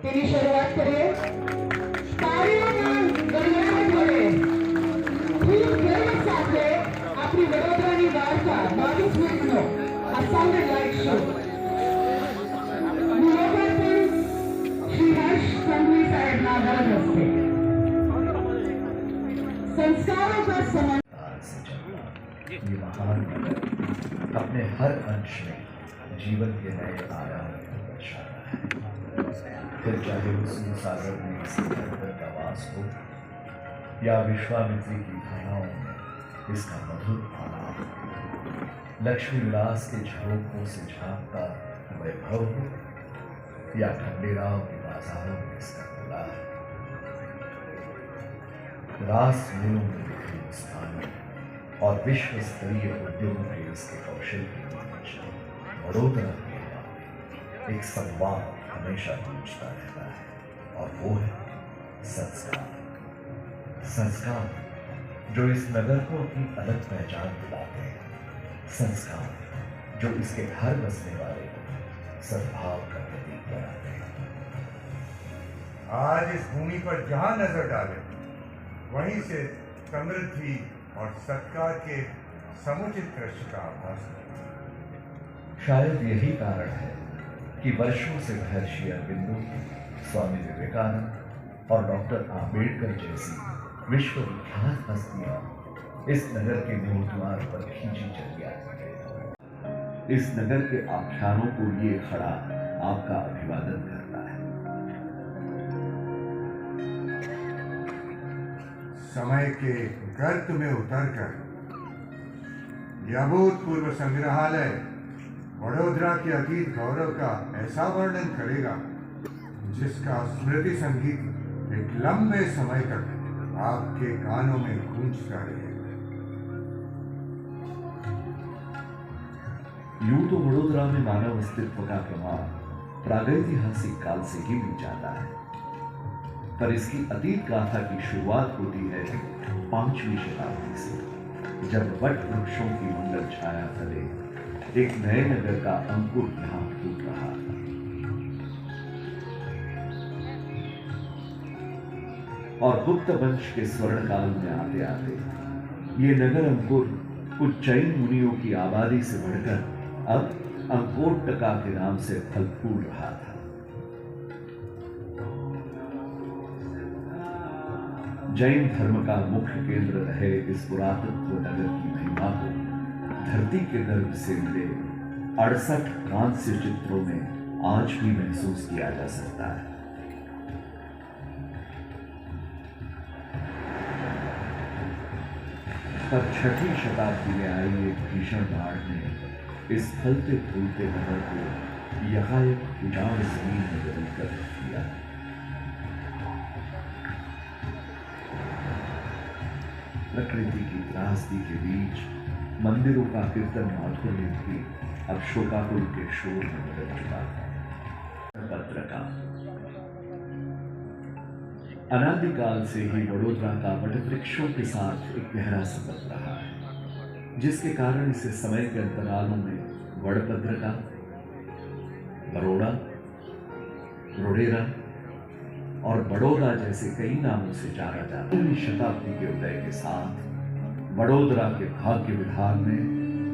તેની શરૂઆત કરીએ. તાળીઓના ગણગણાટ વડે ખૂબ ગર્વ સાથે આપણી વડોદરાની વાર્તા 22 મિનિટનો આ સાઉન્ડ લાઇટ શો નું લોકાર્પણ શ્રી હર્ષ સંઘવી સાહેબના વરદ હસ્તે. संस्कारों का समान ये महान नगर अपने हर अंश में जीवन के नए आयाम को दर्शाता है। फिर चाहे उसी सागर में किसी धरकर का वास हो या विश्वामित्री की धाराओं में इसका मधुर आलाप, लक्ष्मी विलास के झरोखों से झांकता वैभव हो या खंडेराव के बाजारों में इसका खुला रास मेलों में बिखरी स्थानों और विश्व स्तरीय उद्योगों के इसके कौशल के बीच वडोदरा के एक संवाद हमेशा गूंजता रहता है, और वो है संस्कार। संस्कार जो इस नगर को अपनी अलग पहचान दिलाते हैं, संस्कार जो इसके हर बसने वाले को सद्भाव का प्रतीक बनाते हैं। आज इस भूमि पर जहां नजर डाले वहीं से समृद्धि और सत्कार के समुचित दृश्य का आभास होता है। शायद यही कारण है कि वर्षों से महर्षि अरविंदो, स्वामी विवेकानंद और डॉक्टर आम्बेडकर जैसी विश्वविख्यात हस्तियां इस नगर के मूल द्वार पर खींची चली आती हैं। इस नगर के आख्यानों को लिए खड़ा आपका अभिवादन करता है। समय के गर्त में उतरकर यह अभूतपूर्व संग्रहालय वडोदरा के अतीत गौरव का ऐसा वर्णन करेगा जिसका स्मृति संगीत एक लंबे समय तक आपके कानों में गूंजता रहेगा। यूं तो वडोदरा में मानव अस्तित्व का प्रमाण प्रागैतिहासिक काल से ही मिल जाता है, पर इसकी अतीत गाथा की शुरुआत होती है 5वीं शताब्दी से, जब वट वृक्षों की मंगल छाया तले एक नए नगर का अंकुर यहां फूट रहा था। और गुप्त वंश के स्वर्ण काल में आते आते ये नगर अंकुर उज्जैन मुनियों की आबादी से बढ़कर अब अंकोटका के नाम से फल फूल रहा था। जैन धर्म का मुख्य केंद्र रहे इस पुरातत्व नगर की महिमा को धरती के गर्भ से मिले 68 कांस्य चित्रों में आज भी महसूस किया जा सकता है। पर 6वीं शताब्दी में आई एक भीषण बाढ़ ने इस फलते फूलते नगर को यकायक उजाड़ जमीन में बदल कर रख दिया। प्रकृति की त्रासदी के बीच मंदिरों का कीर्तन माधुर्य भी अब शोकाकुल के शोर में बदल चुका था। पत्रका अनादिकाल से ही वडोदरा का वटवृक्षों के साथ एक गहरा संबंध रहा है, जिसके कारण इसे समय के अंतरालों में वड़पत्रका, बरोड़ा, रोडेरा और बड़ौदा जैसे कई नामों से जाना जाता है। 19वीं शताब्दी के उदय के साथ वडोदरा के भाग्य विधान में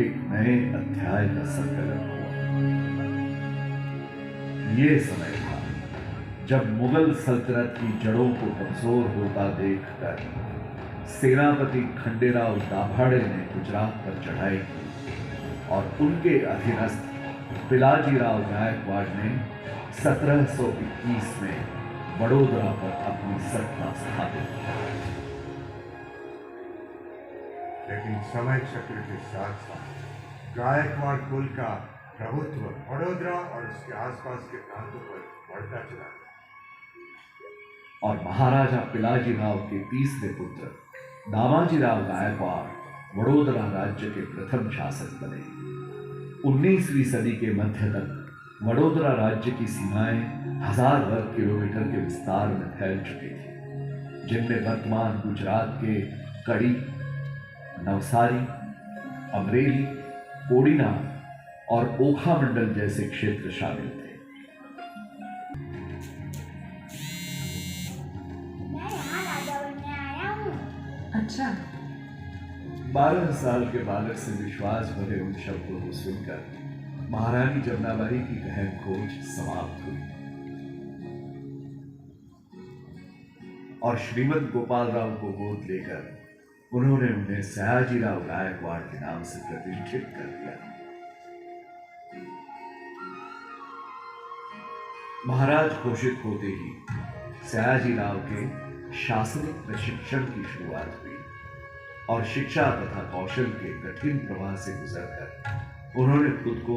एक नए अध्याय का संकलन हुआ। ये समय था जब मुगल सल्तनत की जड़ों को कमजोर होता देखकर सेनापति खंडेराव दाभाड़े ने गुजरात पर चढ़ाई की और उनके अधीनस्थ पिलाजीराव गायकवाड़ ने 1721 में वडोदरा पर अपनी सत्ता स्थापित की। लेकिन समय चक्र के साथ साथ गायकवाड़ कुल का प्रभुत्व वडोदरा और उसके आसपास के प्रांतों पर बढ़ता चला और महाराजा पिलाजीराव के तीसरे पुत्र दामाजीराव गायकवाड़ वडोदरा राज्य के प्रथम शासक बने। 19वीं सदी के मध्य तक वडोदरा राज्य की सीमाएं 1000 वर्ग किलोमीटर के विस्तार में फैल चुकी थी, जिनमें वर्तमान गुजरात के कड़ी, नवसारी, अमरेली, कोडीना और ओखा मंडल जैसे क्षेत्र शामिल थे। 12 साल के बालक से विश्वास भरे उन शब्दों को सुनकर महारानी जमुनाबाई की गहन खोज समाप्त हुई और श्रीमद गोपाल राव को गोद लेकर उन्होंने उन्हें सयाजीराव गायकवाड़ के नाम से प्रतिष्ठित कर दिया। महाराज घोषित होते ही सयाजीराव के शासनिक प्रशिक्षण की शुरुआत हुई और शिक्षा तथा कौशल के कठिन प्रवाह से गुजरकर उन्होंने खुद को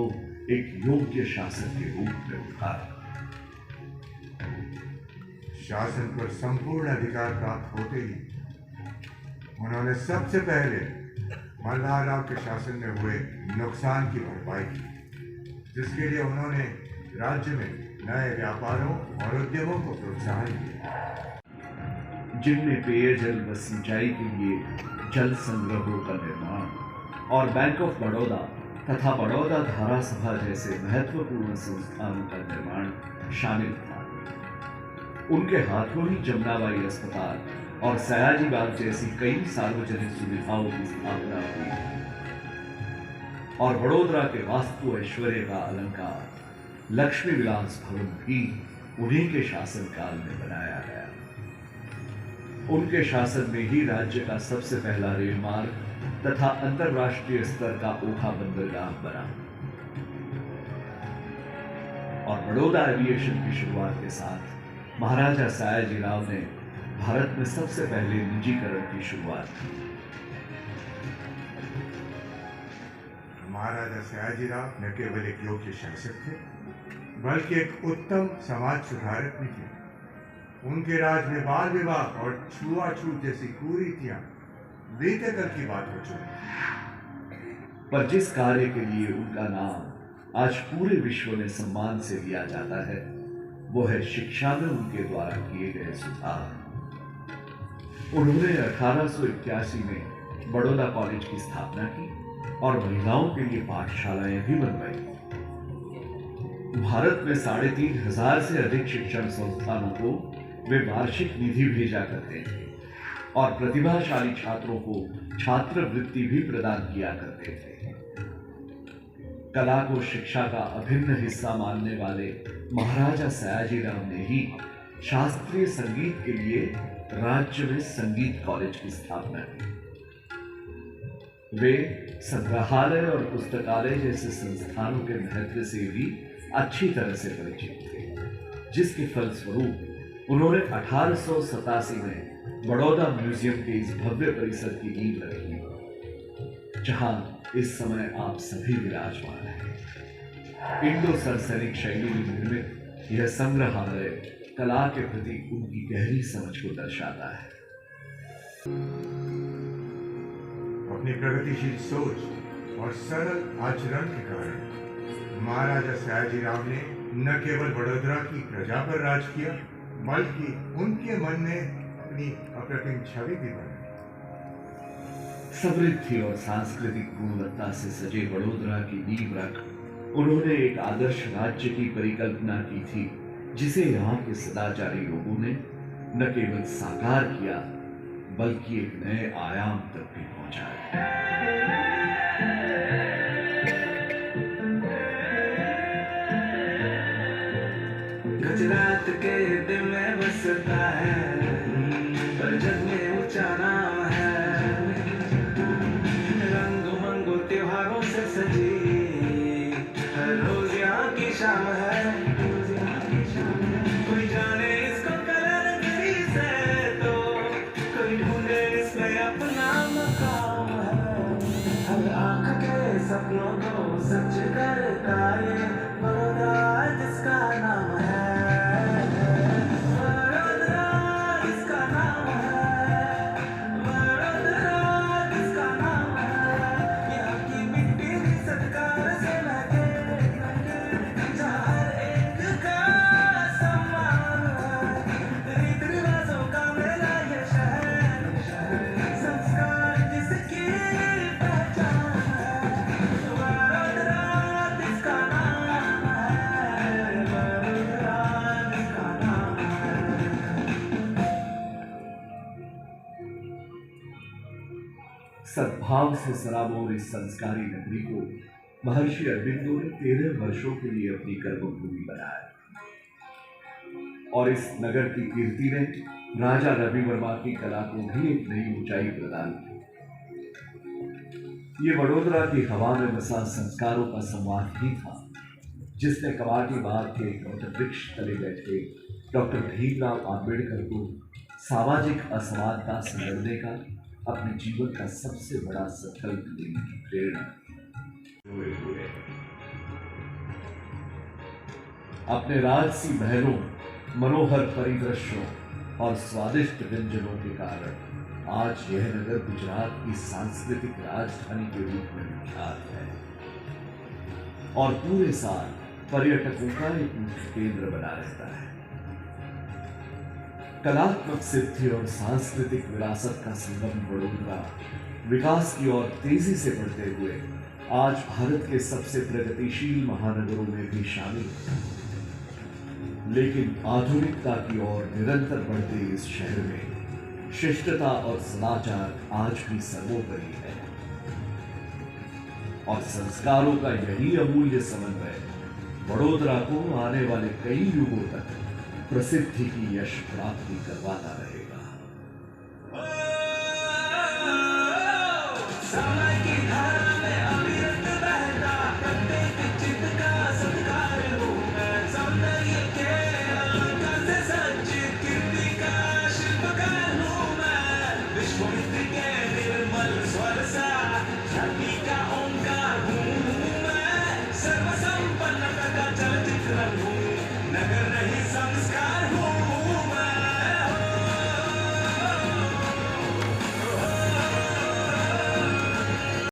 एक योग्य शासक के रूप में उठाया। शासन पर संपूर्ण अधिकार प्राप्त होते ही उन्होंने सबसे पहले मल्हार राव के शासन में हुए नुकसान की भरपाई की, जिसके लिए उन्होंने राज्य में नए व्यापारों और उद्यमों को प्रोत्साहन दिया, जिनमें पेयजल व सिंचाई के लिए जल संग्रहों का निर्माण और बैंक ऑफ बड़ौदा तथा बड़ौदा धारा सभा जैसे महत्वपूर्ण संस्थानों का निर्माण शामिल था। उनके हाथों ही जमुनाबाई अस्पताल और सयाजी बाग जैसी कई सार्वजनिक सुविधाओं की स्थापना हुई और वडोदरा के वास्तु ऐश्वर्य का अलंकार लक्ष्मी विलास भवन भी उन्हीं के शासनकाल में बनाया गया। उनके शासन में ही राज्य का सबसे पहला रेल मार्ग तथा अंतरराष्ट्रीय स्तर का ओखा बंदरगाह बना और बड़ौदा एविएशन की शुरुआत के साथ महाराजा सयाजीराव ने भारत में सबसे पहले निजीकरण की शुरुआत की। महाराजा सयाजीराव न केवल एक योग्य शासक थे, बल्कि एक उत्तम समाज सुधारक भी थे। उनके राज में बाल विवाह और छुआछूत जैसी कुरीतियां बीते कल की बात हो चुकी, पर जिस कार्य के लिए उनका नाम आज पूरे विश्व में सम्मान से लिया जाता है वो है शिक्षा में उनके द्वारा किए गए सुधार। उन्होंने 1881 में बड़ौदा कॉलेज की स्थापना की और महिलाओं के लिए पाठशालाएं भी बनवाई। भारत में 3500 से अधिक शिक्षण संस्थानों को वे वार्षिक निधि भेजा करते थे और प्रतिभाशाली छात्रों को छात्रवृत्ति भी प्रदान किया करते थे। कला को शिक्षा का अभिन्न हिस्सा मानने वाले महाराजा सयाजीराव ने ही शास्त्रीय संगीत के लिए राज्य में संगीत कॉलेज की स्थापना की। वे संग्रहालय और पुस्तकालय जैसे संस्थानों के महत्व से भी अच्छी तरह से परिचित थे, जिसके फलस्वरूप उन्होंने 1887 में बड़ौदा म्यूजियम के इस भव्य परिसर की नींव रखी, जहां इस समय आप सभी विराजमान हैं। इंडो सरसैनिक शैली में निर्मित यह संग्रहालय कला के प्रति उनकी गहरी समझ को दर्शाता है। अपनी प्रगतिशील सोच और सरल आचरण के कारण महाराजा सयाजीराव ने न केवल वडोदरा की प्रजा पर राज किया, बल्कि उनके मन में अपनी अप्रतिम छवि भी बनाई। समृद्धि और सांस्कृतिक गुणवत्ता से सजे वडोदरा की नींव रख उन्होंने एक आदर्श राज्य की परिकल्पना की थी, जिसे यहाँ के सदाचारी लोगों ने न केवल साकार किया बल्कि एक नए आयाम तक भी पहुंचाया। गुजरात के दिल में बसता है, पर जग में ऊंचा नाम है। रंग मंगो त्योहारों से सजी हर रोज यहाँ की शाम है। कोई जाने इसको कलर नगरी से, तो कोई ढूंढे इसमें अपना मकाम है। हर आंख के सपनों को सच करता ये बड़ौदा जिसका नाम है। बड़ौदा जिसका नाम है। सद्भाव से सराबोर इस संस्कारी नगरी को महर्षि अरविंदो ने 13 वर्षों के लिए अपनी कर्मभूमि बनाया और इस नगर की कीर्ति ने राजा रवि वर्मा की कला को भी एक नई ऊंचाई प्रदान की। ये वडोदरा की हवा में बसा संस्कारों का संवाद ही था जिसने कवाटी बाग के वृक्ष तले बैठे डॉक्टर भीमराव आंबेडकर को सामाजिक असमानता से लड़ने का अपने जीवन का सबसे बड़ा संकल्प देने की प्रेरणा हुए। अपने राजसी महलों, मनोहर परिदृश्यों और स्वादिष्ट व्यंजनों के कारण आज यह नगर गुजरात की सांस्कृतिक राजधानी के रूप में विख्यात है और पूरे साल पर्यटकों का एक मुख्य केंद्र बना रहता है। कलात्मक सिद्धि और सांस्कृतिक विरासत का संगम वडोदरा विकास की ओर तेजी से बढ़ते हुए आज भारत के सबसे प्रगतिशील महानगरों में भी शामिल है। लेकिन आधुनिकता की ओर निरंतर बढ़ते इस शहर में शिष्टता और सदाचार आज भी सर्वोपरि है और संस्कारों का यही अमूल्य समन्वय वडोदरा को आने वाले कई युगों तक प्रसिद्धि की यश प्राप्ति करवाता रहेगा।